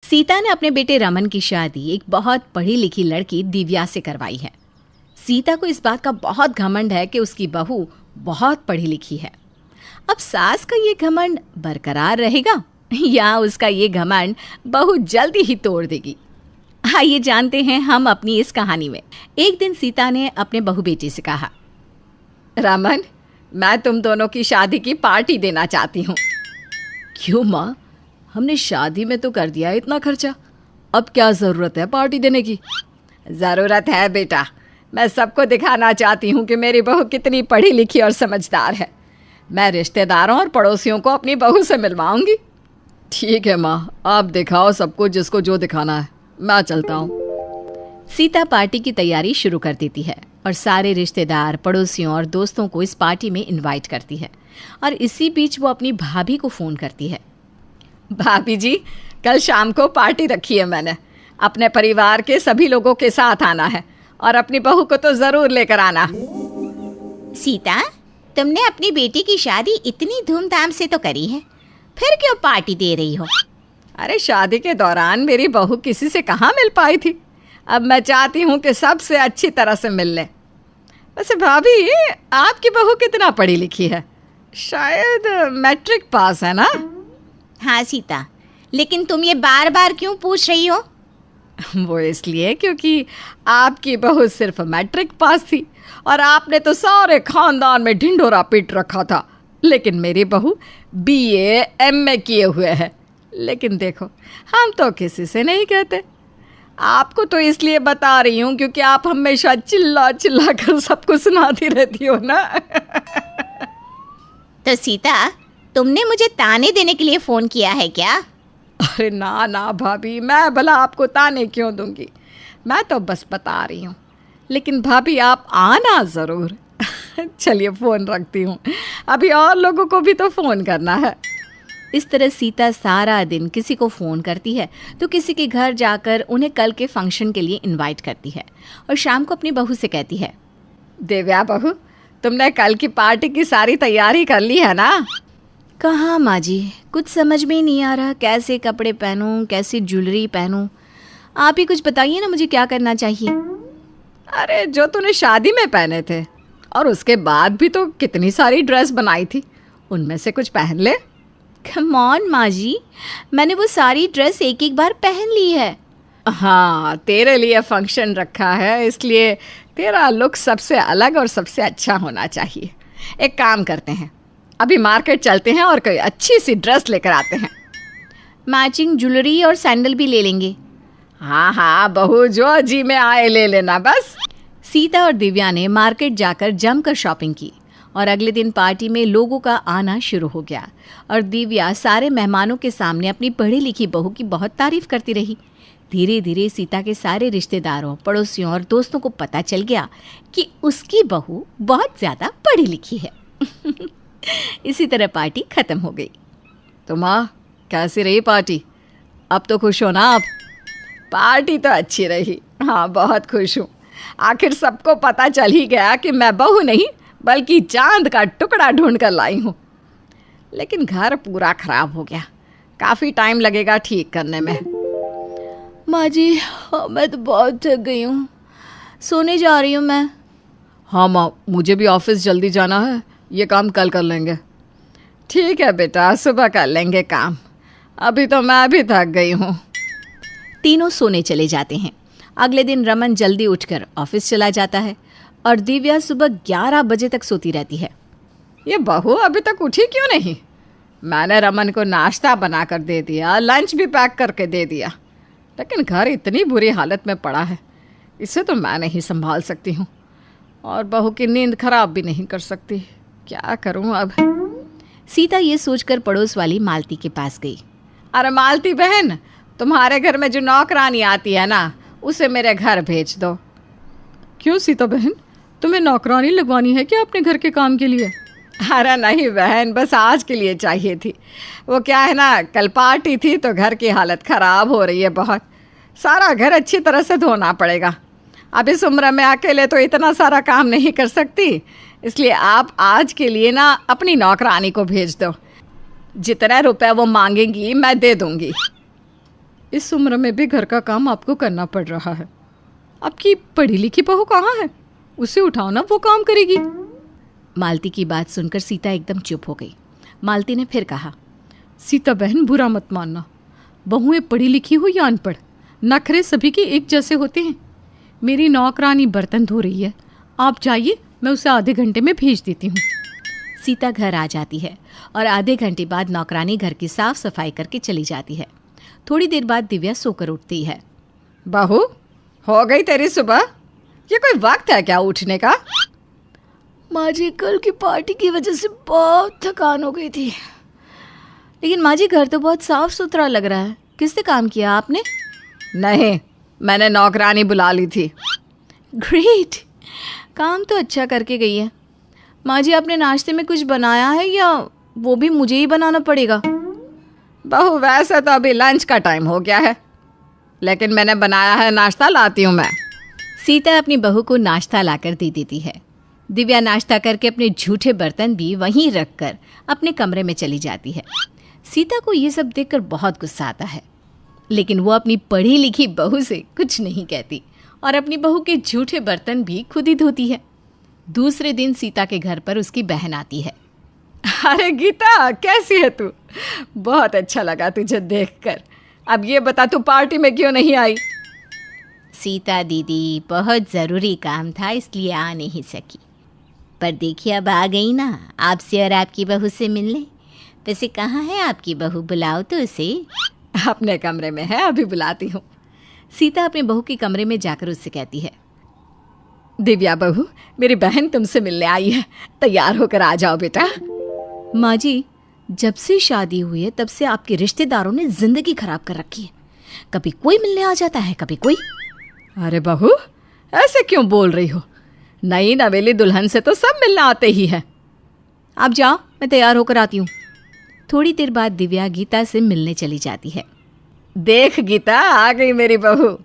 सीता ने अपने बेटे रमन की शादी एक बहुत पढ़ी लिखी लड़की दिव्या से करवाई है। सीता को इस बात का बहुत घमंड है कि उसकी बहू बहुत पढ़ी लिखी है। अब सास का ये घमंड बरकरार रहेगा या उसका ये घमंड बहू जल्दी ही तोड़ देगी? आइए जानते हैं हम अपनी इस कहानी में। एक दिन सीता ने अपने बहू बेटे से कहा, रमन, मैं तुम दोनों की शादी की पार्टी देना चाहती हूँ। क्यों माँ, हमने शादी में तो कर दिया इतना खर्चा, अब क्या ज़रूरत है पार्टी देने की? ज़रूरत है बेटा, मैं सबको दिखाना चाहती हूँ कि मेरी बहू कितनी पढ़ी लिखी और समझदार है। मैं रिश्तेदारों और पड़ोसियों को अपनी बहू से मिलवाऊंगी। ठीक है माँ, आप दिखाओ सबको जिसको जो दिखाना है, मैं चलता हूँ। सीता पार्टी की तैयारी शुरू कर देती है और सारे रिश्तेदार, पड़ोसियों और दोस्तों को इस पार्टी में इनवाइट करती है। और इसी बीच वो अपनी भाभी को फ़ोन करती है। भाभी जी, कल शाम को पार्टी रखी है मैंने। अपने परिवार के सभी लोगों के साथ आना है और अपनी बहू को तो ज़रूर लेकर आना। सीता, तुमने अपनी बेटी की शादी इतनी धूमधाम से तो करी है, फिर क्यों पार्टी दे रही हो? अरे शादी के दौरान मेरी बहू किसी से कहाँ मिल पाई थी। अब मैं चाहती हूँ कि सबसे अच्छी तरह से मिल ले। वैसे भाभी, आपकी बहू कितना पढ़ी लिखी है? शायद मैट्रिक पास है ना? हाँ सीता, लेकिन तुम ये बार बार क्यों पूछ रही हो? वो इसलिए क्योंकि आपकी बहू सिर्फ मैट्रिक पास थी और आपने तो सारे खानदान में ढिंढोरा पीट रखा था। लेकिन मेरी बहू BA MA किए हुए है। लेकिन देखो, हम तो किसी से नहीं कहते। आपको तो इसलिए बता रही हूँ क्योंकि आप हमेशा चिल्ला चिल्ला कर सबको सुनाती रहती हो ना। तो सीता, तुमने मुझे ताने देने के लिए फ़ोन किया है क्या? अरे ना ना भाभी, मैं भला आपको ताने क्यों दूंगी? मैं तो बस बता रही हूँ। लेकिन भाभी, आप आना ज़रूर। चलिए फ़ोन रखती हूँ, अभी और लोगों को भी तो फ़ोन करना है। इस तरह सीता सारा दिन किसी को फ़ोन करती है तो किसी के घर जाकर उन्हें कल के फंक्शन के लिए इनवाइट करती है और शाम को अपनी बहू से कहती है, दिव्या बहू, तुमने कल की पार्टी की सारी तैयारी कर ली है ना? कहाँ माँ जी, कुछ समझ में ही नहीं आ रहा, कैसे कपड़े पहनूं, कैसी ज्वेलरी पहनूं। आप ही कुछ बताइए ना, मुझे क्या करना चाहिए? अरे जो तूने शादी में पहने थे और उसके बाद भी तो कितनी सारी ड्रेस बनाई थी, उनमें से कुछ पहन ले। कम ऑन माँ जी, मैंने वो सारी ड्रेस एक एक बार पहन ली है। हाँ, तेरे लिए फंक्शन रखा है, इसलिए तेरा लुक सबसे अलग और सबसे अच्छा होना चाहिए। एक काम करते हैं, अभी मार्केट चलते हैं और कोई अच्छी सी ड्रेस लेकर आते हैं। मैचिंग ज्वेलरी और सैंडल भी ले लेंगे। हाँ हाँ बहू, जो जी में आए ले लेना बस। सीता और दिव्या ने मार्केट जाकर जमकर शॉपिंग की और अगले दिन पार्टी में लोगों का आना शुरू हो गया और दिव्या सारे मेहमानों के सामने अपनी पढ़ी लिखी बहू की बहुत तारीफ करती रही। धीरे धीरे सीता के सारे रिश्तेदारों, पड़ोसियों और दोस्तों को पता चल गया कि उसकी बहू बहुत ज़्यादा पढ़ी लिखी है। इसी तरह पार्टी खत्म हो गई। तो माँ, कैसी रही पार्टी? अब तो खुश हो ना आप? पार्टी तो अच्छी रही, हाँ बहुत खुश हूँ। आखिर सबको पता चल ही गया कि मैं बहू नहीं बल्कि चांद का टुकड़ा ढूंढ कर लाई हूँ। लेकिन घर पूरा खराब हो गया, काफ़ी टाइम लगेगा ठीक करने में। माँ जी, मैं तो बहुत थक गई हूँ, सोने जा रही हूँ मैं। हाँ माँ, मुझे भी ऑफिस जल्दी जाना है, ये काम कल कर लेंगे। ठीक है बेटा, सुबह कर लेंगे काम, अभी तो मैं भी थक गई हूँ। तीनों सोने चले जाते हैं। अगले दिन रमन जल्दी उठकर ऑफिस चला जाता है और दिव्या सुबह 11 बजे तक सोती रहती है। ये बहू अभी तक उठी क्यों नहीं? मैंने रमन को नाश्ता बना कर दे दिया, लंच भी पैक करके दे दिया, लेकिन घर इतनी बुरी हालत में पड़ा है, इसे तो मैं नहीं संभाल सकती हूँ और बहू की नींद खराब भी नहीं कर सकती। क्या करूँ अब? सीता ये सोचकर पड़ोस वाली मालती के पास गई। अरे मालती बहन, तुम्हारे घर में जो नौकरानी आती है ना, उसे मेरे घर भेज दो। क्यों सीता बहन, तुम्हें नौकरानी लगवानी है क्या अपने घर के काम के लिए? अरे नहीं बहन, बस आज के लिए चाहिए थी। वो क्या है ना, कल पार्टी थी तो घर की हालत ख़राब हो रही है बहुत, सारा घर अच्छी तरह से धोना पड़ेगा। अब इस उम्र में अकेले तो इतना सारा काम नहीं कर सकती, इसलिए आप आज के लिए ना अपनी नौकरानी को भेज दो। जितने रुपए वो मांगेंगी मैं दे दूँगी। इस उम्र में भी घर का काम आपको करना पड़ रहा है। आपकी पढ़ी लिखी बहू कहाँ है? उसे उठाओ ना, वो काम करेगी। मालती की बात सुनकर सीता एकदम चुप हो गई। मालती ने फिर कहा, सीता बहन, बुरा मत मानना। बहुएं पढ़ी लिखी हो या अनपढ़, नखरे सभी के एक जैसे होते हैं। मेरी नौकरानी बर्तन धो रही है, आप जाइए, मैं उसे आधे घंटे में भेज देती हूँ। सीता घर आ जाती है और आधे घंटे बाद नौकरानी घर की साफ सफाई करके चली जाती है। थोड़ी देर बाद दिव्या सोकर उठती है। बहू, हो गई तेरी सुबह? ये कोई वक्त है क्या उठने का? माँ जी, कल की पार्टी की वजह से बहुत थकान हो गई थी। लेकिन माँ जी, घर तो बहुत साफ सुथरा लग रहा है। किससे काम किया आपने? नहीं, मैंने नौकरानी बुला ली थी। ग्रेट, काम तो अच्छा करके गई है। माँ जी, आपने नाश्ते में कुछ बनाया है या वो भी मुझे ही बनाना पड़ेगा? बहू, वैसे तो अभी लंच का टाइम हो गया है, लेकिन मैंने बनाया है नाश्ता, लाती हूँ मैं। सीता अपनी बहू को नाश्ता लाकर दे देती है। दिव्या नाश्ता करके अपने झूठे बर्तन भी वहीं रखकर अपने कमरे में चली जाती है। सीता को ये सब देखकर बहुत गुस्सा आता है, लेकिन वो अपनी पढ़ी लिखी बहू से कुछ नहीं कहती और अपनी बहू के झूठे बर्तन भी खुद ही धोती है। दूसरे दिन सीता के घर पर उसकी बहन आती है। अरे गीता, कैसी है तू? बहुत अच्छा लगा तुझे देखकर। अब ये बता, तू पार्टी में क्यों नहीं आई? सीता दीदी, बहुत ज़रूरी काम था इसलिए आ नहीं सकी। पर देखिए, अब आ गई ना आपसे और आपकी बहू से मिलने। वैसे कहाँ है आपकी बहू? बुलाओ तो उसे। अपने कमरे में है, अभी बुलाती हूँ। सीता अपने बहू के कमरे में जाकर उससे कहती है, दिव्या बहू, मेरी बहन तुमसे मिलने आई है, तैयार होकर आ जाओ बेटा। माँ जी, जब से शादी हुई है तब से आपके रिश्तेदारों ने जिंदगी खराब कर रखी है। कभी कोई मिलने आ जाता है, कभी कोई। अरे बहू, ऐसे क्यों बोल रही हो? नई नवेली दुल्हन से तो सब मिलने आते ही है। आप जाओ, मैं तैयार होकर आती हूँ। थोड़ी देर बाद दिव्या गीता से मिलने चली जाती है। देख गीता, आ गई मेरी बहू।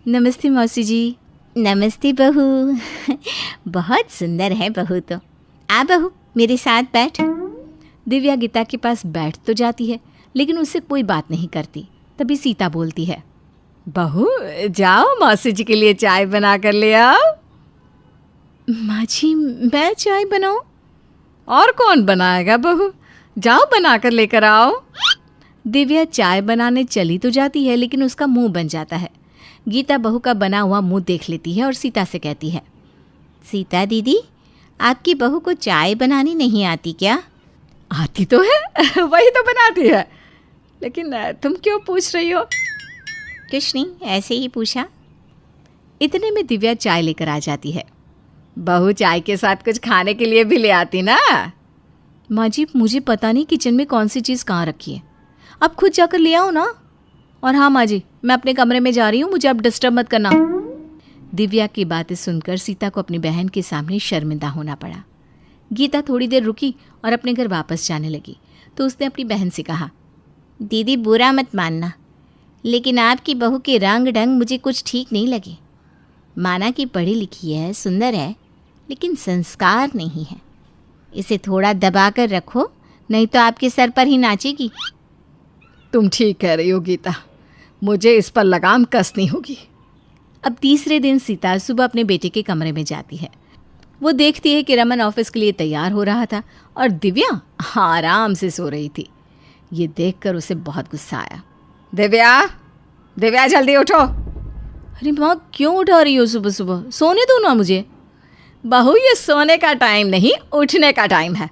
नमस्ते मौसी जी। नमस्ते बहू। बहुत सुंदर है बहू तो। आ बहू, मेरे साथ बैठ। दिव्या गीता के पास बैठ तो जाती है, लेकिन उससे कोई बात नहीं करती। तभी सीता बोलती है, बहू जाओ, मौसी जी के लिए चाय बना कर ले आओ। माँ जी, मैं चाय बनाऊं? और कौन बनाएगा बहू? जाओ, बना कर लेकर आओ। दिव्या चाय बनाने चली तो जाती है, लेकिन उसका मुंह बन जाता है। गीता बहू का बना हुआ मुंह देख लेती है और सीता से कहती है, सीता दीदी, आपकी बहू को चाय बनानी नहीं आती क्या? आती तो है, वही तो बनाती है। लेकिन तुम क्यों पूछ रही हो? कुछ नहीं, ऐसे ही पूछा। इतने में दिव्या चाय लेकर आ जाती है। बहू, चाय के साथ कुछ खाने के लिए भी ले आती ना। माँ जी, मुझे पता नहीं किचन में कौन सी चीज़ कहाँ रखी है, आप खुद जाकर ले आओ ना। और हाँ माँ जी, मैं अपने कमरे में जा रही हूँ, मुझे अब डिस्टर्ब मत करना। दिव्या की बातें सुनकर सीता को अपनी बहन के सामने शर्मिंदा होना पड़ा। गीता थोड़ी देर रुकी और अपने घर वापस जाने लगी तो उसने अपनी बहन से कहा, दीदी बुरा मत मानना, लेकिन आपकी बहू के रंग ढंग मुझे कुछ ठीक नहीं लगे। माना कि पढ़ी लिखी है, सुंदर है, लेकिन संस्कार नहीं है। इसे थोड़ा दबा कर रखो, नहीं तो आपके सर पर ही नाचेगी। तुम ठीक कह रही हो गीता, मुझे इस पर लगाम कसनी होगी। अब तीसरे दिन सीता सुबह अपने बेटे के कमरे में जाती है। वो देखती है कि रमन ऑफिस के लिए तैयार हो रहा था और दिव्या आराम से सो रही थी। ये देखकर उसे बहुत गुस्सा आया। दिव्या, दिव्या जल्दी उठो। अरे माँ, क्यों उठा रही हो सुबह सुबह? सोने दो ना मुझे। बहू, ये सोने का टाइम नहीं, उठने का टाइम है।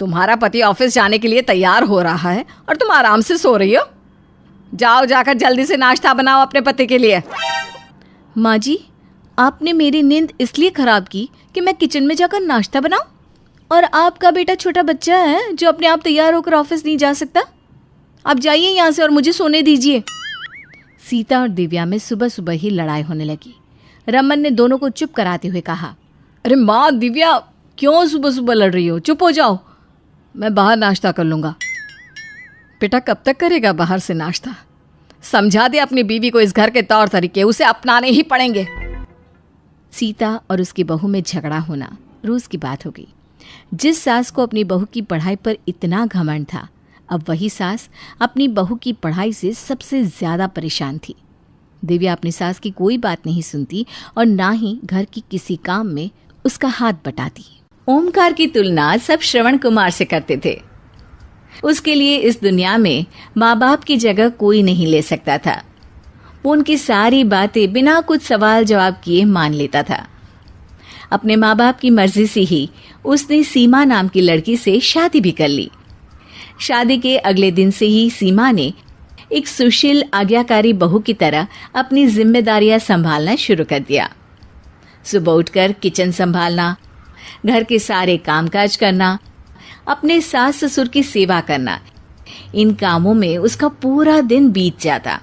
तुम्हारा पति ऑफिस जाने के लिए तैयार हो रहा है और तुम आराम से सो रही हो। जाओ, जाकर जल्दी से नाश्ता बनाओ अपने पति के लिए। माँ जी, आपने मेरी नींद इसलिए ख़राब की कि मैं किचन में जाकर नाश्ता बनाऊं? और आपका बेटा छोटा बच्चा है जो अपने आप तैयार होकर ऑफिस नहीं जा सकता। आप जाइए यहाँ से और मुझे सोने दीजिए। सीता और दिव्या में सुबह सुबह ही लड़ाई होने लगी। रमन ने दोनों को चुप कराते हुए कहा, अरे माँ दिव्या, क्यों सुबह सुबह लड़ रही हो? चुप हो जाओ, मैं बाहर नाश्ता कर लूँगा। बेटा, कब तक करेगा बाहर से नाश्ता? समझा दे अपनी बीवी को, इस घर के तौर तरीके उसे अपनाने ही पड़ेंगे। सीता और उसकी बहू में झगड़ा होना रोज़ की बात हो गई। जिस सास को अपनी बहू की पढ़ाई पर इतना घमंड था, अब वही सास अपनी बहू की पढ़ाई से सबसे ज़्यादा परेशान थी। दिव्या अपनी सास की कोई बात नहीं सुनती और ना ही घर की किसी काम में उसका हाथ बटाती। ओमकार की तुलना सब श्रवण कुमार से करते थे। उसके लिए इस दुनिया में माँ बाप की जगह कोई नहीं ले सकता था। वो उनकी सारी बातें बिना कुछ सवाल जवाब किए मान लेता था। अपने माँ बाप की मर्जी से ही उसने सीमा नाम की लड़की से शादी भी कर ली। शादी के अगले दिन से ही सीमा ने एक सुशील आज्ञाकारी बहू की तरह अपनी जिम्मेदारियां संभालना शुरू कर दिया। सुबह उठकर किचन संभालना, घर के सारे कामकाज करना, अपने सास ससुर की सेवा करना, इन कामों में उसका पूरा दिन बीत जाता।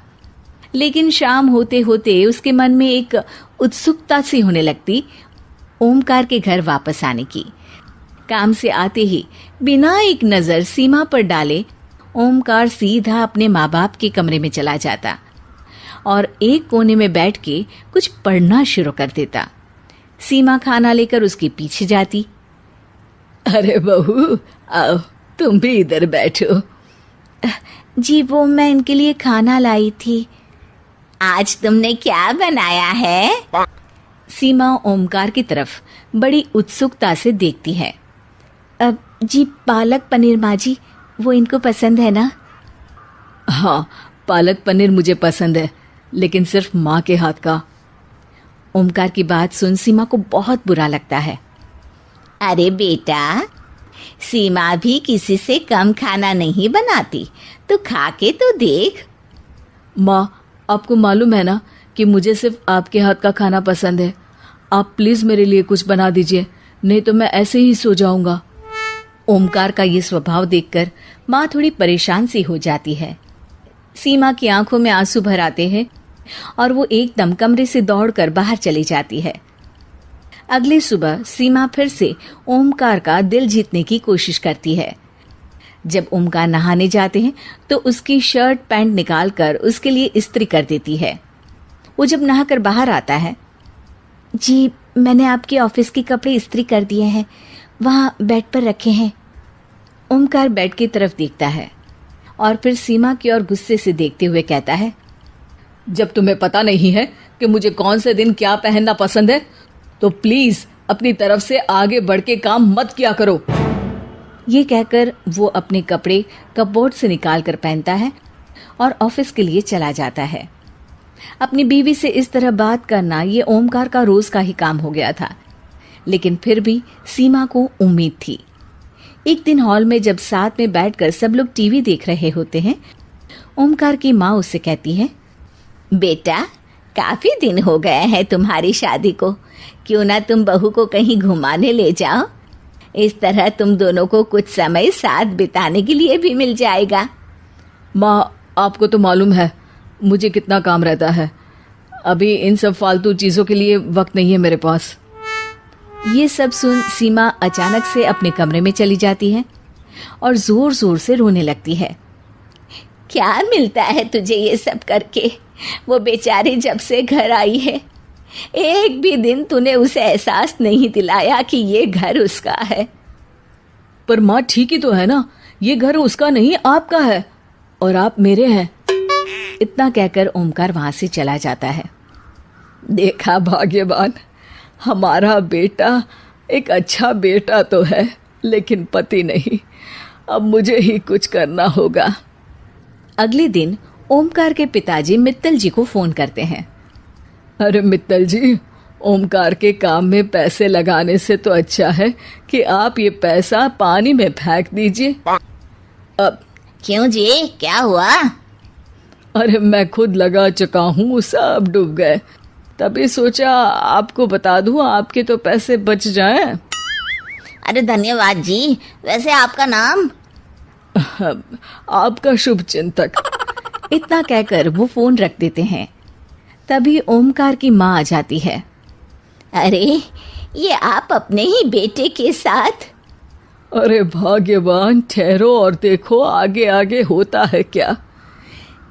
लेकिन शाम होते होते उसके मन में एक उत्सुकता सी होने लगती ओमकार के घर वापस आने की। काम से आते ही बिना एक नज़र सीमा पर डाले ओमकार सीधा अपने माँ बाप के कमरे में चला जाता और एक कोने में बैठ के कुछ पढ़ना शुरू कर देता। सीमा खाना लेकर उसके पीछे जाती। अरे बहू, आओ तुम भी इधर बैठो। जी वो मैं इनके लिए खाना लाई थी। आज तुमने क्या बनाया है? सीमा ओमकार की तरफ बड़ी उत्सुकता से देखती है। अब जी पालक पनीर माँ जी, वो इनको पसंद है ना? हाँ, पालक पनीर मुझे पसंद है, लेकिन सिर्फ माँ के हाथ का। ओमकार की बात सुन सीमा को बहुत बुरा लगता है। अरे बेटा, सीमा भी किसी से कम खाना नहीं बनाती, तो खा के तो देख। माँ, आपको मालूम है ना कि मुझे सिर्फ आपके हाथ का खाना पसंद है। आप प्लीज़ मेरे लिए कुछ बना दीजिए, नहीं तो मैं ऐसे ही सो जाऊंगा। ओमकार का ये स्वभाव देखकर माँ थोड़ी परेशान सी हो जाती है। सीमा की आंखों में आंसू भर आते हैं और वो एकदम कमरे से दौड़कर बाहर चली जाती है। अगली सुबह सीमा फिर से ओमकार का दिल जीतने की कोशिश करती है। जब ओमकार नहाने जाते हैं तो उसकी शर्ट पैंट निकालकर उसके लिए इस्त्री कर देती है। वो जब नहाकर बाहर आता है, जी मैंने आपके ऑफिस के कपड़े इस्त्री कर दिए हैं, वहाँ बेड पर रखे हैं। ओमकार बेड की तरफ देखता है और फिर सीमा की ओर गुस्से से देखते हुए कहता है, जब तुम्हें पता नहीं है कि मुझे कौन से दिन क्या पहनना पसंद है, तो प्लीज अपनी तरफ से आगे बढ़ के काम मत किया करो। ये कहकर वो अपने कपड़े कपबोर्ड से निकाल कर पहनता है और ऑफिस के लिए चला जाता है। अपनी बीवी से इस तरह बात करना ये ओमकार का रोज का ही काम हो गया था, लेकिन फिर भी सीमा को उम्मीद थी। एक दिन हॉल में जब साथ में बैठकर सब लोग टीवी देख रहे होते हैं, ओमकार की माँ उससे कहती है, बेटा काफी दिन हो गए हैं तुम्हारी शादी को, क्यों ना तुम बहू को कहीं घुमाने ले जाओ। इस तरह तुम दोनों को कुछ समय साथ बिताने के लिए भी मिल जाएगा। माँ, आपको तो मालूम है मुझे कितना काम रहता है। अभी इन सब फालतू चीज़ों के लिए वक्त नहीं है मेरे पास। ये सब सुन सीमा अचानक से अपने कमरे में चली जाती है और जोर जोर से रोने लगती है। क्या मिलता है तुझे ये सब करके? वो बेचारी जब से घर आई है, एक भी दिन तूने उसे एहसास नहीं दिलाया कि ये घर उसका है। पर माँ ठीक ही तो है ना, ये घर उसका नहीं आपका है और आप मेरे हैं। इतना कहकर ओमकार वहां से चला जाता है। देखा भाग्यवान, हमारा बेटा एक अच्छा बेटा तो है, लेकिन पति नहीं। अब मुझे ही कुछ करना होगा। अगले दिन ओमकार के पिताजी मित्तल जी को फोन करते हैं। अरे मित्तल जी, ओमकार के काम में पैसे लगाने से तो अच्छा है कि आप ये पैसा पानी में फेंक दीजिए। अब क्यों जी, क्या हुआ? अरे मैं खुद लगा चुका हूँ, सब डूब गए। तभी सोचा आपको बता दूं, आपके तो पैसे बच जाएं। अरे धन्यवाद जी। वैसे आपका नाम? आपका शुभ चिंतक। इतना कहकर वो फोन रख देते हैं। तभी ओमकार की माँ आ जाती है। अरे ये आप अपने ही बेटे के साथ? अरे भाग्यवान, ठहरो और देखो आगे आगे होता है क्या।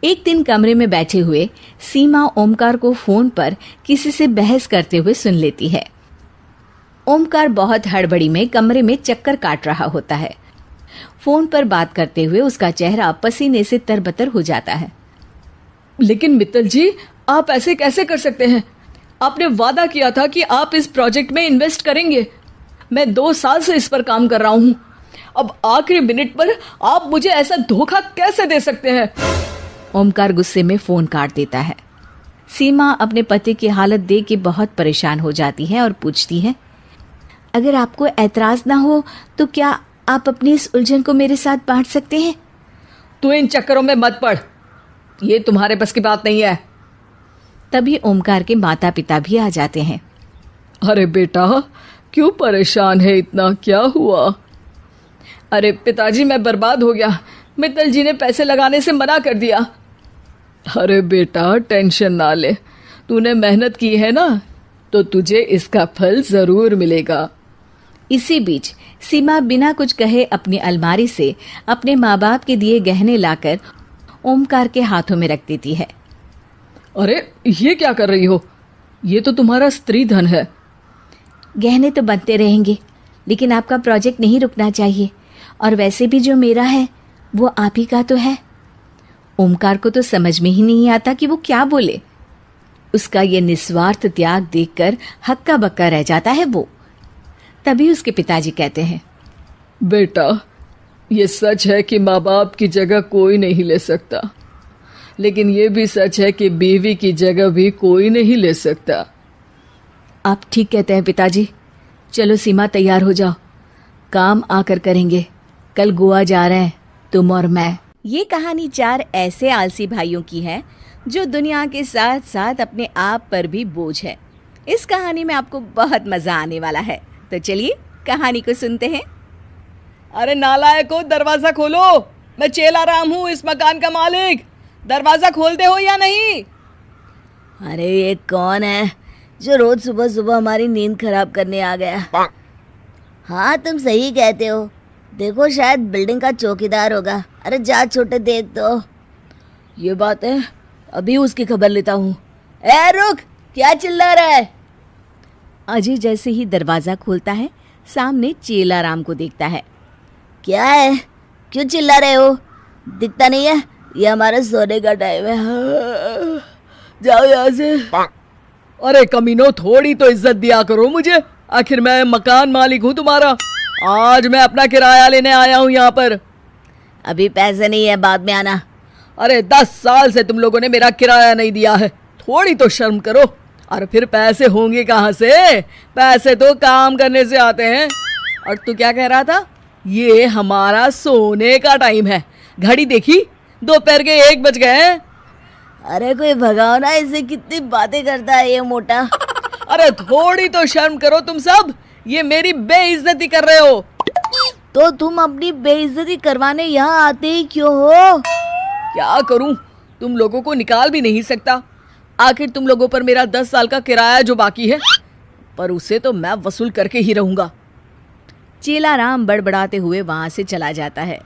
एक दिन कमरे में बैठे हुए सीमा ओमकार को फोन पर किसी से बहस करते हुए सुन लेती है। ओमकार बहुत हड़बड़ी में कमरे में चक्कर काट रहा होता है। फोन पर बात करते हुए उसका चेहरा पसीने से तरबतर हो जाता है। लेकिन मित्तल जी, आप ऐसे कैसे कर सकते हैं? आपने वादा किया था कि आप इस प्रोजेक्ट में इन्वेस्ट करेंगे। मैं 2 साल से इस पर काम कर रहा हूँ। अब आखिरी मिनट पर आप मुझे ऐसा धोखा कैसे दे सकते हैं? ओमकार गुस्से में फोन काट देता है। सीमा अपने पति की हालत देख के बहुत परेशान हो जाती है और पूछती है, अगर आपको ऐतराज ना हो तो क्या आप अपनी इस उलझन को मेरे साथ बांट सकते हैं? तू इन चक्करों में मत पड़, ये तुम्हारे बस की बात नहीं है। तभी ओमकार के माता पिता भी आ जाते हैं। अरे बेटा, क्यों परेशान है इतना, क्या हुआ? अरे पिताजी, मैं बर्बाद हो गया। मित्तल जी ने पैसे लगाने से मना कर दिया। अरे बेटा, टेंशन ना ले, तूने मेहनत की है ना, तो तुझे इसका फल जरूर मिलेगा। इसी बीच सीमा बिना कुछ कहे अपनी अलमारी से अपने माँ बाप के दिए गहने लाकर ओमकार के हाथों में रख देती है। अरे ये क्या कर रही हो? ये तो तुम्हारा स्त्री धन है। गहने तो बनते रहेंगे, लेकिन आपका प्रोजेक्ट नहीं रुकना चाहिए, और वैसे भी जो मेरा है वो आप ही का तो है। ओमकार को तो समझ में ही नहीं आता कि वो क्या बोले। उसका ये निस्वार्थ त्याग देखकर हक्का बक्का रह जाता है वो। तभी उसके पिताजी कहते हैं, बेटा, ये सच है कि माँ बाप की जगह कोई नहीं ले सकता, लेकिन ये भी सच है कि बीवी की जगह भी कोई नहीं ले सकता। आप ठीक कहते हैं पिताजी। चलो सीमा, तैयार हो जाओ, काम आकर करेंगे। कल गोवा जा रहे हैं तुम और मैं। ये कहानी 4 ऐसे आलसी भाइयों की है जो दुनिया के साथ साथ अपने आप पर भी बोझ है। इस कहानी में आपको बहुत मजा आने वाला है, तो चलिए कहानी को सुनते हैं। अरे नालायको, दरवाजा खोलो, मैं चेलाराम हूँ, इस मकान का मालिक। दरवाजा खोलते हो या नहीं? अरे ये कौन है जो रोज सुबह सुबह हमारी नींद खराब करने आ गया? हाँ, तुम सही कहते हो। देखो, शायद बिल्डिंग का चौकीदार होगा। अरे जा छोटे, देख तो। ये बात है, अभी उसकी खबर लेता हूँ। ए रुक, क्या चिल्ला रहा है? अजय जैसे ही दरवाजा खोलता है, सामने चेलाराम को देखता है। क्या है, क्यों चिल्ला रहे हो? दिखता नहीं है? ये हमारा सोने का टाइम है। जाओ यहाँ से। अरे कमीनो, थोड़ी तो इज्जत दिया करो मुझे, आखिर मैं मकान मालिक हूँ तुम्हारा। आज मैं अपना किराया लेने आया हूँ यहाँ पर। अभी पैसे नहीं है, बाद में आना। अरे 10 साल से तुम लोगों ने मेरा किराया नहीं दिया है, थोड़ी तो शर्म करो। और फिर पैसे होंगे कहाँ से? पैसे तो काम करने से आते हैं। और तू क्या कह रहा था? ये हमारा सोने का टाइम है। घड़ी देखी, दोपहर के 1 बज गए हैं। अरे कोई भगाओ ना, इसे कितनी बातें करता है ये मोटा। अरे थोड़ी तो शर्म करो तुम सब, ये मेरी बेइज्जती कर रहे हो। तो तुम अपनी बेइज्जती करवाने यहाँ आते ही क्यों हो? क्या करूं, तुम लोगों को निकाल भी नहीं सकता। आखिर तुम लोगों पर मेरा 10 साल का किराया जो बाकी है, पर उसे तो मैं वसूल करके ही रहूंगा। चेलाराम बड़बड़ाते हुए वहां से चला जाता है।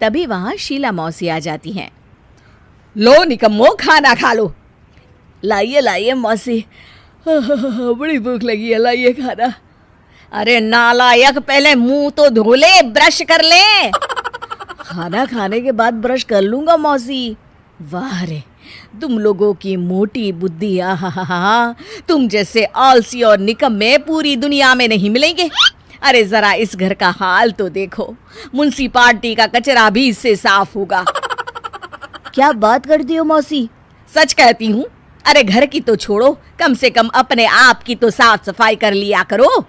तभी वहां शीला मौसी आ जाती हैं। लो निकम्मो, खाना खा लो। लाइए लाइए मौसी, बड़ी भूख लगी है, लाइए खाना। अरे नालायक, पहले मुंह तो धो ले, ब्रश कर ले। खाना खाने के बाद ब्रश कर लूंगा मौसी। वाह रे, तुम लोगों की मोटी बुद्धि, आहा, तुम जैसे आलसी और निकम्मे पूरी दुनिया में नहीं मिलेंगे। अरे जरा इस घर का हाल तो देखो, म्युनिसिपालिटी का कचरा भी इससे साफ होगा। क्या बात करती हो मौसी? सच कहती हूँ। अरे घर की तो छोड़ो, कम से कम अपने आप की तो साफ सफाई कर लिया करो।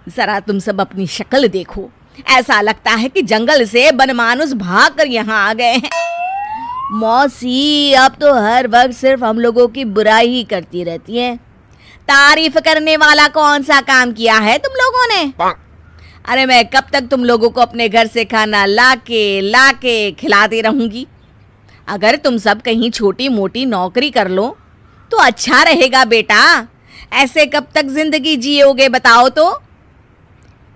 जरा तुम सब अपनी शक्ल देखो, ऐसा लगता है कि जंगल से बनमानुस भाग कर यहाँ आ गए हैं। मौसी, आप तो हर वक्त सिर्फ हम लोगों की बुराई ही करती रहती हैं। तारीफ करने वाला कौन सा काम किया है तुम लोगों ने? अरे मैं कब तक तुम लोगों को अपने घर से खाना लाके खिलाती रहूंगी? अगर तुम सब कहीं छोटी मोटी नौकरी कर लो तो अच्छा रहेगा बेटा। ऐसे कब तक जिंदगी जियोगे बताओ तो?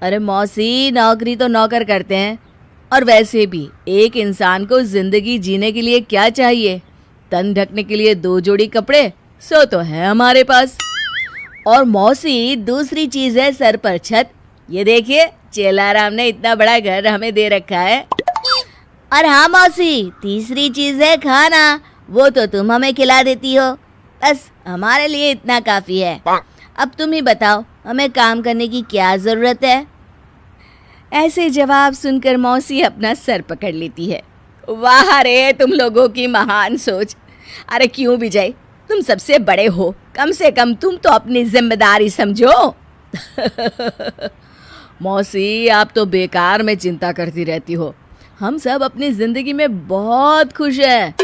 अरे मौसी, नौकरी तो नौकर करते हैं, और वैसे भी एक इंसान को जिंदगी जीने के लिए क्या चाहिए? तन ढकने के लिए 2 जोड़ी कपड़े, सो तो है हमारे पास। और मौसी, दूसरी चीज है सर पर छत। ये देखिए, चेलाराम ने इतना बड़ा घर हमें दे रखा है। और हाँ मौसी, तीसरी चीज है खाना, वो तो तुम हमें खिला देती हो, बस हमारे लिए इतना काफी है। अब तुम ही बताओ हमें काम करने की क्या जरूरत है। ऐसे जवाब सुनकर मौसी अपना सर पकड़ लेती है। वाह रे तुम लोगों की महान सोच। अरे क्यों विजय, तुम सबसे बड़े हो, कम से कम तुम तो अपनी जिम्मेदारी समझो। मौसी, आप तो बेकार में चिंता करती रहती हो, हम सब अपनी जिंदगी में बहुत खुश हैं।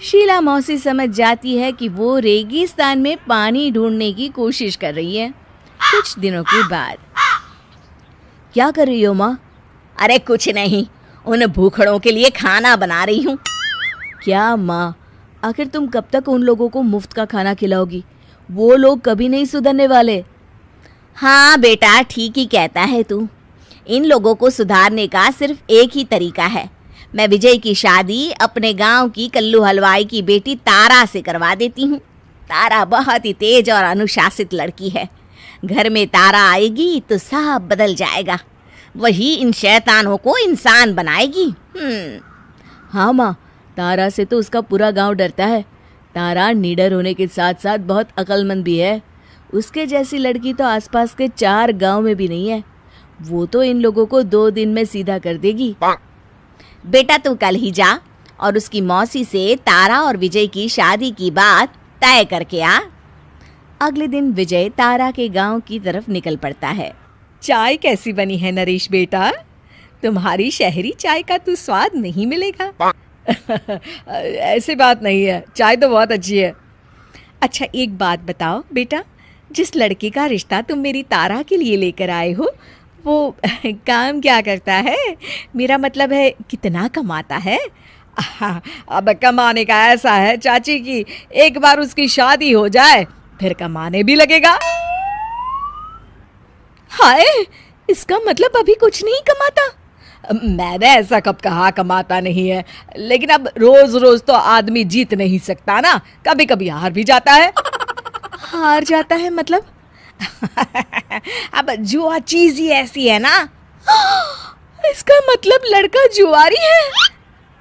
शीला मौसी समझ जाती है कि वो रेगिस्तान में पानी ढूंढने की कोशिश कर रही है। कुछ दिनों के बाद, क्या कर रही हो माँ? अरे कुछ नहीं, उन भूखड़ों के लिए खाना बना रही हूँ। क्या माँ, आखिर तुम कब तक उन लोगों को मुफ्त का खाना खिलाओगी? वो लोग कभी नहीं सुधरने वाले। हाँ बेटा, ठीक ही कहता है तू। इन लोगों को सुधारने का सिर्फ एक ही तरीका है। मैं विजय की शादी अपने गांव की कल्लू हलवाई की बेटी तारा से करवा देती हूँ। तारा बहुत ही तेज और अनुशासित लड़की है। घर में तारा आएगी तो सब बदल जाएगा। वही इन शैतानों को इंसान बनाएगी। हाँ माँ, तारा से तो उसका पूरा गांव डरता है। तारा निडर होने के साथ साथ बहुत अक्लमंद भी है। उसके जैसी लड़की तो आसपास के 4 गांव में भी नहीं है। वो तो इन लोगों को 2 दिन में सीधा कर देगी। बेटा तू कल ही जा और उसकी मौसी से तारा और विजय की शादी की बात तय करके आ। अगले दिन विजय तारा के गांव की तरफ निकल पड़ता है। चाय कैसी बनी है नरेश बेटा? तुम्हारी शहरी चाय का तो स्वाद नहीं मिलेगा। ऐसी बात नहीं है, चाय तो बहुत अच्छी है। अच्छा एक बात बताओ बेटा, जिस लड़के का रिश्ता तुम मेरी तारा के लिए लेकर आए हो वो काम क्या करता है? मेरा मतलब है कितना कमाता है? अब कमाने का ऐसा है चाची की एक बार उसकी शादी हो जाए फिर कमाने भी लगेगा। हाय, इसका मतलब अभी कुछ नहीं कमाता? मैंने ऐसा कब कहा कमाता नहीं है, लेकिन अब रोज रोज तो आदमी जीत नहीं सकता ना, कभी कभी हार भी जाता है। हार जाता है मतलब? अब जुआ चीज ही ऐसी है ना। इसका मतलब लड़का जुआरी है?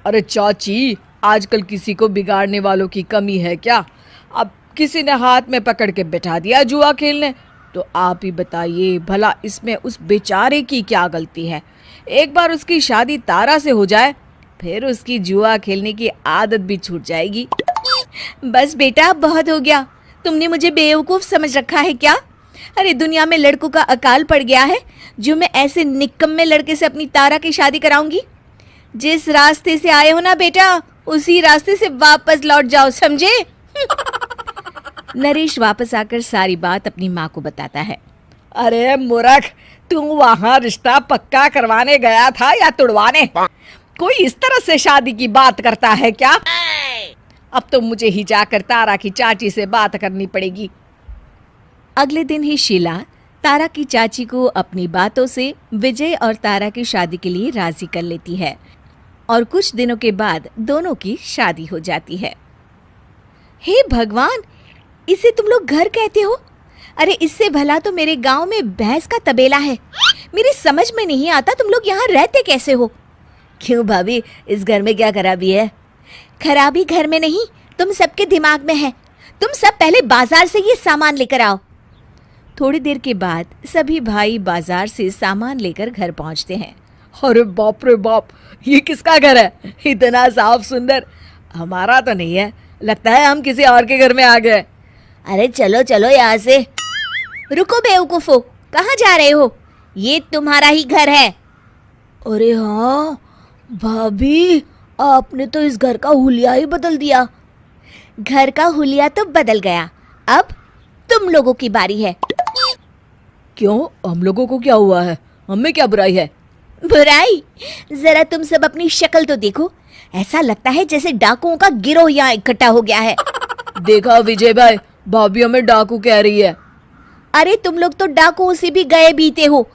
अरे चाची, आजकल किसी को बिगाड़ने वालों की कमी है क्या? अब किसी ने हाथ में पकड़ के बैठा दिया जुआ खेलने, तो आप ही बताइए भला इसमें उस बेचारे की क्या गलती है? एक बार उसकी शादी तारा से हो जाए फिर उसकी जुआ खेलने की आदत भी छूट जाएगी। बस बेटा बहुत हो गया, तुमने मुझे बेवकूफ समझ रखा है क्या? अरे दुनिया में लड़कों का अकाल पड़ गया है जो मैं ऐसे निकम्मे लड़के से अपनी तारा की शादी कराऊंगी। जिस रास्ते से आए हो ना बेटा, उसी रास्ते से वापस लौट जाओ, समझे? नरेश वापस आकर सारी बात अपनी माँ को बताता है। अरे मूर्ख, तू वहाँ रिश्ता पक्का करवाने गया था या तुड़वाने? कोई इस तरह से शादी की बात करता है क्या? अब तो मुझे ही जाकर तारा की चाची से बात करनी पड़ेगी। अगले दिन ही शीला तारा की चाची को अपनी बातों से विजय और तारा की शादी के लिए राजी कर लेती है और कुछ दिनों के बाद दोनों की शादी हो जाती है। हे भगवान, इसे तुम लोग घर कहते हो? अरे इससे भला तो मेरे गांव में भैंस का तबेला है। मेरी समझ में नहीं आता तुम लोग यहाँ रहते कैसे हो? क्यों भाभी, इस घर में क्या खराबी है? खराबी घर में नहीं, तुम सबके दिमाग में है। तुम सब पहले बाजार से ये सामान लेकर आओ। थोड़ी देर के बाद सभी भाई बाजार से सामान लेकर घर पहुंचते हैं। अरे बाप रे बाप, ये किसका घर है? इतना साफ सुंदर। हमारा तो नहीं है, लगता है हम किसी और के घर में आ गए। अरे चलो चलो यहाँ से। रुको बेवकूफो, कहाँ जा रहे हो? ये तुम्हारा ही घर है। अरे हाँ भाभी, आपने तो इस घर का हुलिया ही बदल दिया। घर का हुलिया तो बदल गया, अब तुम लोगों की बारी है। क्यों, हम लोगों को क्या हुआ है? हमें क्या बुराई है? बुराई? जरा तुम सब अपनी शक्ल तो देखो, ऐसा लगता है जैसे डाकुओं का गिरोह यहाँ इकट्ठा हो गया है। देखा विजय भाई, भाभी हमें डाकू कह रही है। अरे तुम लोग तो डाकुओं से भी गए बीते हो,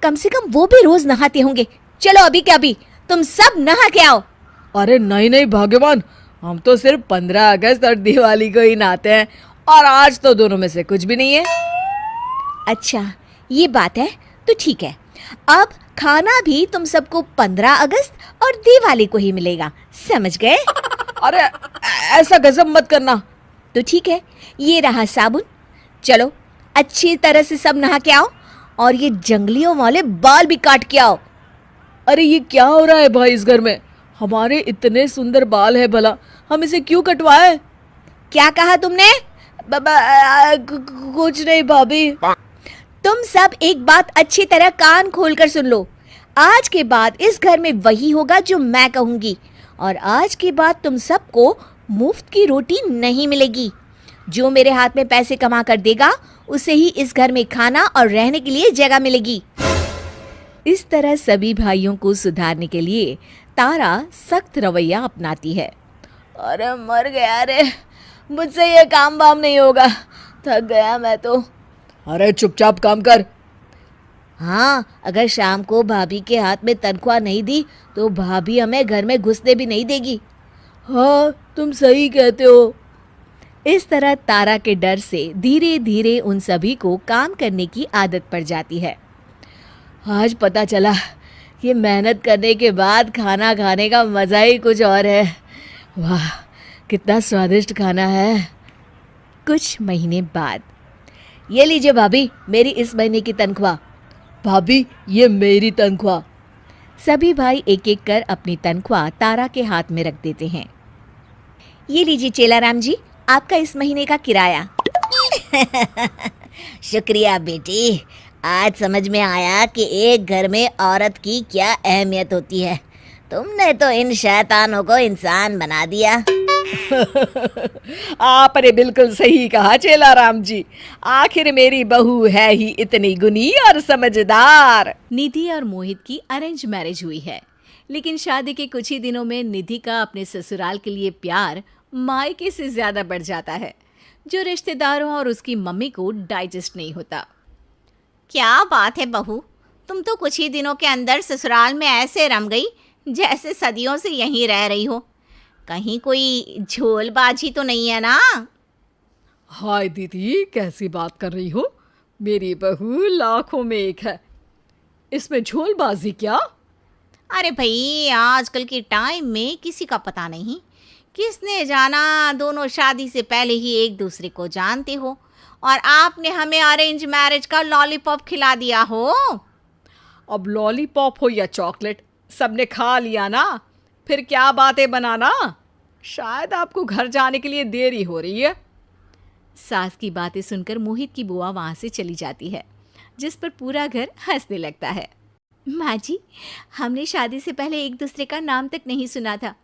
कम से कम वो भी रोज नहाते होंगे। चलो अभी क्या अभी, तुम सब नहा के आओ। अरे नहीं नहीं भाग्यवान, हम तो सिर्फ 15 अगस्त और दिवाली को ही नहाते हैं, और आज तो दोनों में से कुछ भी नहीं है। अच्छा ये बात है तो ठीक है, अब खाना भी तुम सबको 15 अगस्त और दिवाली को ही मिलेगा, समझ गए? अरे ऐसा गजब मत करना। तो ठीक है, ये रहा साबुन। चलो अच्छी तरह से सब नहा के आओ और ये जंगलियों वाले बाल भी काट के आओ। अरे ये क्या हो रहा है भाई इस घर में? हमारे इतने सुंदर बाल है, भला हम इसे क्यों कटवाए? क्या कहा तुमने? कुछ नहीं भाभी। तुम सब एक बात अच्छी तरह कान खोलकर सुन लो। आज के बाद इस घर में वही होगा जो मैं कहूंगी, और आज के बाद तुम सबको मुफ्त की रोटी नहीं मिलेगी। जो मेरे हाथ में पैसे कमा कर देगा उसे ही इस घर में खाना और रहने के लिए जगह मिलेगी। इस तरह सभी भाइयों को सुधारने के लिए तारा सख्त रवैया अपनाती है। अरे मर गया रे, मुझसे ये काम वाम नहीं होगा, थक गया मैं तो। अरे चुपचाप काम कर। हाँ, अगर शाम को भाभी के हाथ में तनख्वाह नहीं दी तो भाभी हमें घर में घुसने भी नहीं देगी। हाँ तुम सही कहते हो। इस तरह तारा के डर से धीरे धीरे उन सभी को काम करने की आदत पड़ जाती है। आज पता चला ये मेहनत करने के बाद खाना खाने का मज़ा ही कुछ और है। वाह कितना स्वादिष्ट खाना है। कुछ महीने बाद, ये लीजिए भाभी, मेरी इस महीने की तनख्वाह। भाभी ये मेरी तनख्वाह। सभी भाई एक एक कर अपनी तनख्वाह तारा के हाथ में रख देते हैं। ये लीजिए चेलाराम जी, आपका इस महीने का किराया। शुक्रिया बेटी, आज समझ में आया कि एक घर में औरत की क्या अहमियत होती है। तुमने तो इन शैतानों को इंसान बना दिया। आपने बिल्कुल सही कहा चेलाराम जी, आखिर मेरी बहू है ही इतनी गुनी और समझदार। निधि और मोहित की अरेंज मैरिज हुई है, लेकिन शादी के कुछ ही दिनों में निधि का अपने ससुराल के लिए प्यार मायके से ज्यादा बढ़ जाता है, जो रिश्तेदारों और उसकी मम्मी को डाइजेस्ट नहीं होता। क्या बात है बहू, तुम तो कुछ ही दिनों के अंदर ससुराल में ऐसे रम गई जैसे सदियों से यहीं रह रही हो। कहीं कोई झोलबाजी तो नहीं है ना? हाय दीदी, कैसी बात कर रही हो? मेरी बहू लाखों में एक है, इसमें झोलबाजी क्या? अरे भाई, आजकल के टाइम में किसी का पता नहीं, किसने जाना दोनों शादी से पहले ही एक दूसरे को जानते हो, और आपने हमें अरेंज मैरिज का लॉलीपॉप खिला दिया हो। अब लॉलीपॉप हो या चॉकलेट, सबने खा लिया ना, फिर क्या बातें बनाना। शायद आपको घर जाने के लिए देरी हो रही है। सास की बातें सुनकर मोहित की बुआ वहाँ से चली जाती है, जिस पर पूरा घर हंसने लगता है। माँ जी, हमने शादी से पहले एक दूसरे का नाम तक नहीं सुना था,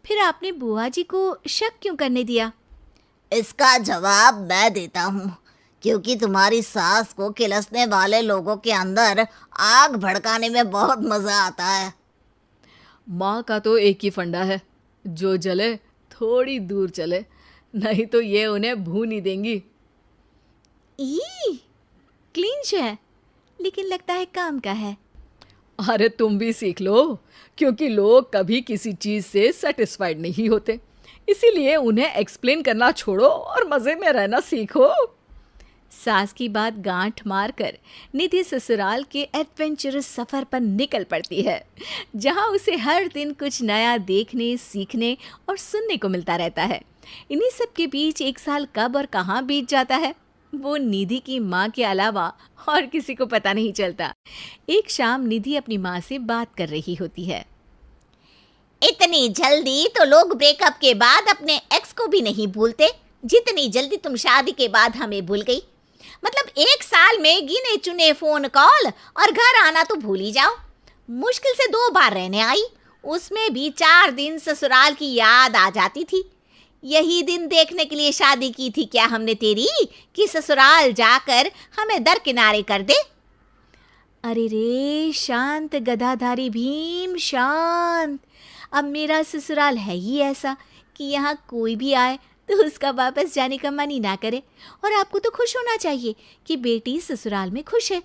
फिर आपने बुआ जी को शक क्यों करने दिया? इसका जवाब मैं देता हूँ, क्योंकि तुम्हारी सास को किलसने वाले लोगों के अंदर आग भड़काने में बहुत मजा आता है। माँ का तो एक ही फंडा है, जो जले थोड़ी दूर चले, नहीं तो ये उन्हें भून ही देंगी। क्लींच है, लेकिन लगता है काम का है। अरे तुम भी सीख लो, क्योंकि लोग कभी किसी चीज़ से सेटिस्फाइड नहीं होते, इसीलिए उन्हें एक्सप्लेन करना छोड़ो और मज़े में रहना सीखो। सास की बात गांठ मारकर निधि ससुराल के एडवेंचरस सफ़र पर निकल पड़ती है, जहां उसे हर दिन कुछ नया देखने, सीखने और सुनने को मिलता रहता है। इन्हीं सब के बीच एक साल कब और कहां बीत जाता है, वो निधि की माँ के अलावा और किसी को पता नहीं चलता। एक शाम निधि अपनी माँ से बात कर रही होती है। इतनी जल्दी तो लोग ब्रेकअप के बाद अपने एक्स को भी नहीं भूलते, जितनी जल्दी तुम शादी के बाद हमें भूल गई। मतलब एक साल में गिने चुने फोन कॉल और घर आना तो भूल ही जाओ। मुश्किल से 2 बार रहने आई, उसमें भी 4 दिन ससुराल की याद आ जाती थी। यही दिन देखने के लिए शादी की थी क्या हमने तेरी, कि ससुराल जाकर हमें दरकिनारे कर दे। अरे रे, शांत गदाधारी भीम शांत। अब मेरा ससुराल है ही ऐसा कि यहाँ कोई भी आए तो उसका वापस जाने का मन ही ना करे। और आपको तो खुश होना चाहिए कि बेटी ससुराल में खुश है।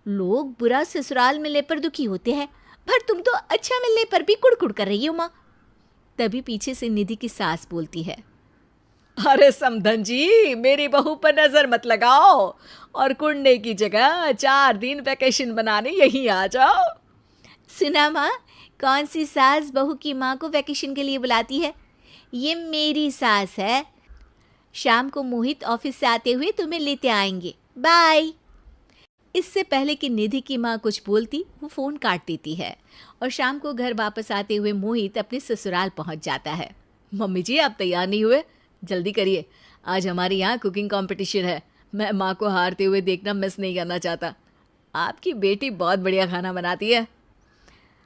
लोग बुरा ससुराल मिलने पर दुखी होते हैं, पर तुम तो अच्छा मिलने पर भी कुड़कुड़ कर रही हो माँ। तभी पीछे से निधि की सास बोलती है। अरे समधन जी, मेरी बहू पर नजर मत लगाओ और कुंडे की जगह 4 दिन वैकेशन बनाने यहीं आ जाओ। सुना माँ, कौन सी सास बहू की माँ को वैकेशन के लिए बुलाती है? ये मेरी सास है। शाम को मोहित ऑफिस से आते हुए तुम्हें लेते आएंगे। बाय। इससे पहले कि निधि की माँ कुछ बोलती, वो फ़ोन काट देती है और शाम को घर वापस आते हुए मोहित अपने ससुराल पहुंच जाता है। मम्मी जी, आप तैयार नहीं हुए? जल्दी करिए, आज हमारे यहाँ कुकिंग कंपटीशन है। मैं माँ को हारते हुए देखना मिस नहीं करना चाहता। आपकी बेटी बहुत बढ़िया खाना बनाती है।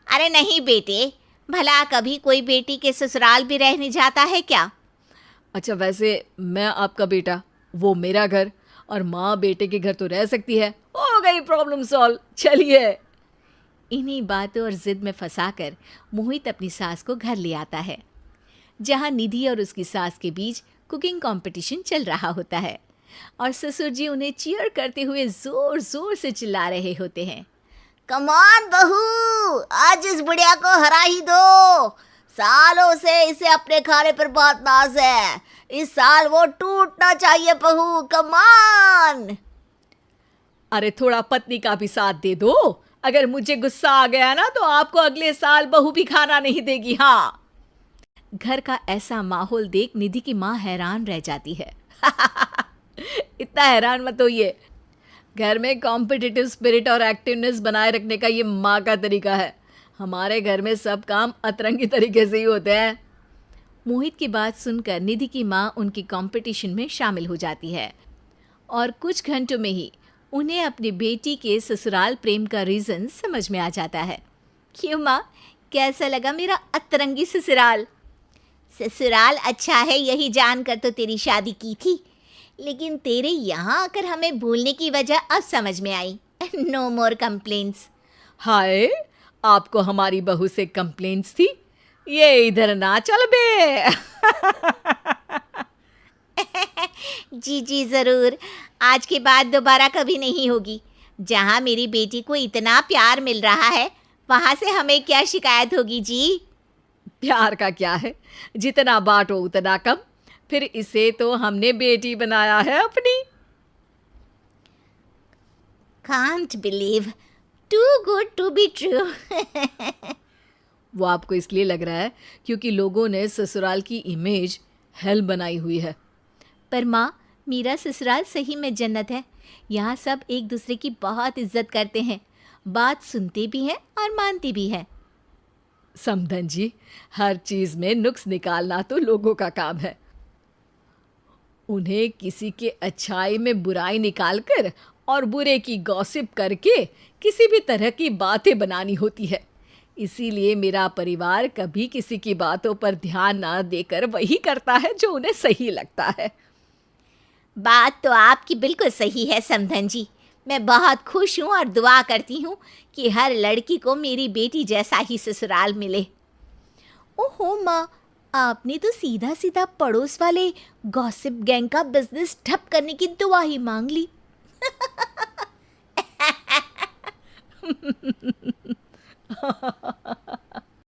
अरे नहीं बेटे, भला कभी कोई बेटी के ससुराल भी रहने जाता है क्या? अच्छा, वैसे मैं आपका बेटा, वो मेरा घर, और माँ बेटे के घर तो रह सकती है। हो गई प्रॉब्लम सॉल्व, चलिए। इन्हीं बातों और जिद में फंसाकर मोहित अपनी सास को घर ले आता है, जहां निधि और उसकी सास के बीच कुकिंग कंपटीशन चल रहा होता है और ससुर जी उन्हें चीयर करते हुए जोर जोर से चिल्ला रहे होते हैं। कमान बहू, आज इस बुढ़िया को हरा ही दो। सालों से इसे अपने खाने पर बहुत नाज है। इस साल वो टूटना चाहिए बहू, कमान। अरे थोड़ा पत्नी का भी साथ दे दो। अगर मुझे गुस्सा आ गया ना तो आपको अगले साल बहू भी खाना नहीं देगी। हाँ। घर का ऐसा माहौल देख निधि की माँ हैरान रह जाती है। इतना हैरान मत होइए। घर में कॉम्पिटिटिव स्पिरिट और एक्टिवनेस बनाए रखने का ये माँ का तरीका है। हमारे घर में सब काम अतरंगी तरीके से ही होते हैं। मोहित की बात सुनकर निधि की माँ उनकी कंपटीशन में शामिल हो जाती है और कुछ घंटों में ही उन्हें अपनी बेटी के ससुराल प्रेम का रीज़न समझ में आ जाता है। क्यों माँ, कैसा लगा मेरा अतरंगी ससुराल? ससुराल अच्छा है यही जानकर तो तेरी शादी की थी, लेकिन तेरे यहाँ आकर हमें भूलने की वजह अब समझ में आई। नो मोर कंप्लेंट्स। हाय, आपको हमारी बहू से कंप्लेंट्स थी? ये इधर ना चल बे। जी जी ज़रूर, आज के बाद दोबारा कभी नहीं होगी। जहाँ मेरी बेटी को इतना प्यार मिल रहा है वहाँ से हमें क्या शिकायत होगी जी? प्यार का क्या है, जितना बांटो उतना कम। फिर इसे तो हमने बेटी बनाया है अपनी। Can't believe, too good to be true। वो आपको इसलिए लग रहा है क्योंकि लोगों ने ससुराल की इमेज हेल बनाई हुई है। पर माँ, मेरा ससुराल सही में जन्नत है। यहाँ सब एक दूसरे की बहुत इज्जत करते हैं, बात सुनते भी हैं और मानते भी हैं। समधन जी, हर चीज में नुक्स निकालना तो लोगों का काम है। उन्हें किसी के अच्छाई में बुराई निकालकर और बुरे की गॉसिप करके किसी भी तरह की बातें बनानी होती है। इसीलिए मेरा परिवार कभी किसी की बातों पर ध्यान ना देकर वही करता है जो उन्हें सही लगता है। बात तो आपकी बिल्कुल सही है समधन जी। मैं बहुत खुश हूँ और दुआ करती हूँ कि हर लड़की को मेरी बेटी जैसा ही ससुराल मिले। ओहो माँ, आपने तो सीधा सीधा पड़ोस वाले गॉसिप गैंग का बिजनेस ठप करने की दुआ ही मांग ली।